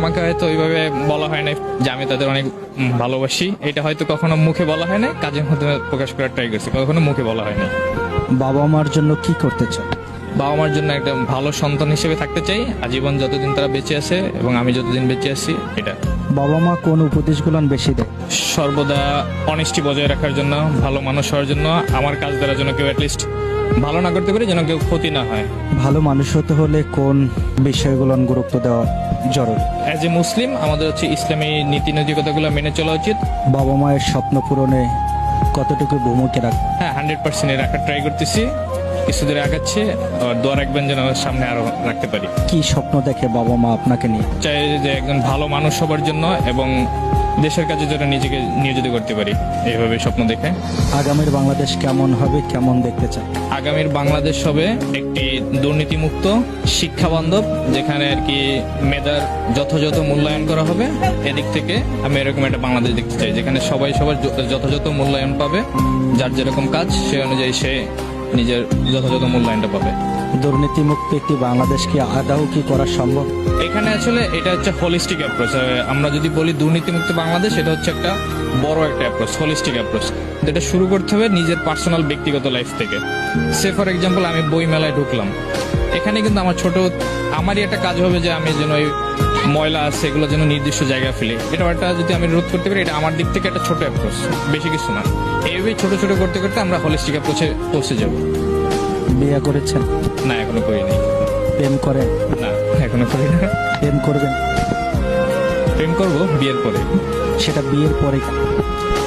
মাকে হয়তো ওইভাবে বলা হয় না যে আমি তাদের অনেক ভালোবাসি, এটা হয়তো কখনো মুখে বলা হয় না, কাজের মাধ্যমে প্রকাশ করার ট্রাই করছি, কখনো মুখে বলা হয় না। বাবা মার জন্য কি করতে চান? বাবা মার জন্য একটা ভালো সন্তান হিসেবে থাকতে চাই আজীবন, যতদিন তারা বেঁচে আছে এবং আমি যতদিন বেঁচে আছি। এটা বাবা মা কোন উপদেশগুলো বেশি দেয়? সর্বদা অনেস্টি বজায় রাখার জন্য, ভালো মানুষ হওয়ার জন্য, আমার কাজ দ্বারা যেন কেউ অ্যাটলিস্ট ভালো না করতে পারে, যেন কেউ ক্ষতি না হয়। ভালো মানুষ হতে হলে কোন বিষয়গুলো গুরুত্ব দেওয়া জরুরি? অ্যাজ এ মুসলিম আমাদের হচ্ছে ইসলামী নীতি নৈতিকতাগুলো মেনে চলা উচিত। বাবা মায়ের স্বপ্ন পূরণে কতটুকু ভূমিকা রাখে? হ্যাঁ, 100% রাখার ট্রাই করতেছি, কিছু দূরে আগাচ্ছে। আর দোয়া রাখবেন যেন সামনে আরো রাখতে পারি। কি স্বপ্ন দেখে বাবা মা আপনাকে নিয়ে? চাই যে একজন ভালো মানুষ হবার জন্য এবং দেশের কাজে যেন নিজেকে নিয়োজিত করতে পারি, এইভাবে স্বপ্ন দেখে। আগামীর বাংলাদেশ কেমন হবে, কেমন দেখতে চান? আগামীর বাংলাদেশ হবে একটি দুর্নীতিমুক্ত, শিক্ষা বান্ধব, যেখানে আর কি মেধার যথাযথ মূল্যায়ন করা হবে। এদিক থেকে আমি এরকম একটা বাংলাদেশ দেখতে চাই, যেখানে সবাই সবার যথাযথ মূল্যায়ন পাবে, যার যেরকম কাজ সে অনুযায়ী সে নিজের যথাযথ মূল্যায়নটা পাবে। দুর্নীতিমুক্ত একটি বাংলাদেশ কি আদৌ কি করা সম্ভব? এখানে আসলে এটা হচ্ছে হোলিস্টিক অ্যাপ্রোচ। আমরা যদি বলি দুর্নীতিমুক্ত বাংলাদেশ, এটা হচ্ছে একটা বড় একটা অ্যাপ্রোচ, হোলিস্টিক অ্যাপ্রোচ। এটা শুরু করতে হবে নিজের পার্সোনাল ব্যক্তিগত লাইফ থেকে। সে ফর এক্সাম্পল আমি বই মেলায় ঢুকলাম, এখানে কিন্তু আমারই একটা কাজ হবে যে আমি যেন ওই ময়লা আছে এগুলো যেন নির্দিষ্ট জায়গায় ফেলি, এটা একটা যদি আমি রোধ করতে পারি, এটা আমার দিক থেকে একটা ছোট অ্যাপ্রোচ, বেশি কিছু না। এইভাবে ছোট ছোট করতে করতে আমরা হোলিস্টিক অ্যাপ্রোচে পৌঁছে যাব। বিয়ে করেছেন? না, এখনো করিনি। প্রেম করেন? না, এখনো করি না। প্রেম করবেন? প্রেম করবো বিয়ের পরে। সেটা বিয়ের পরে?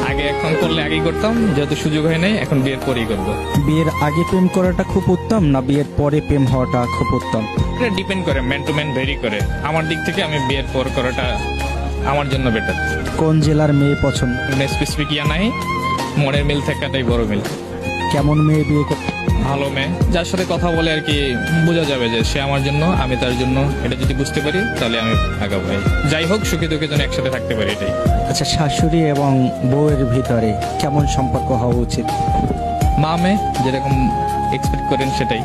আগে এখন করলে আগেই করতাম, যেহেতু সুযোগ হয় নাই, এখন বিয়ের পরেই করবো। বিয়ের আগে প্রেম করাটা খুব উত্তম না বিয়ের পরে প্রেম হওয়াটা খুব উত্তম? এটা ডিপেন্ড করে, ম্যান টু ম্যান ভেরি করে। আমার দিক থেকে আমি বিয়ের পর করাটা আমার জন্য বেটার। কোন জেলার মেয়ে পছন্দ? স্পেসিফিক ইয়া নাই, মনের মিল থাকাটাই বড় মিল। কেমন মেয়ে বিয়ে করতে? ভালো মেয়ে, যার সাথে কথা বলে আর কি বোঝা যাবে যে সে আমার জন্য, আমি তার জন্য। এটা যদি বুঝতে পারি তাহলে আমি আগাবো। যাই হোক, সুখে দুঃখে যেন একসাথে থাকতে পারি, এটাই। আচ্ছা, শাশুড়ি এবং বউয়ের ভিতরে কেমন সম্পর্ক হওয়া উচিত? মা মেয়ে যেরকম এক্সপেক্ট করেন সেটাই।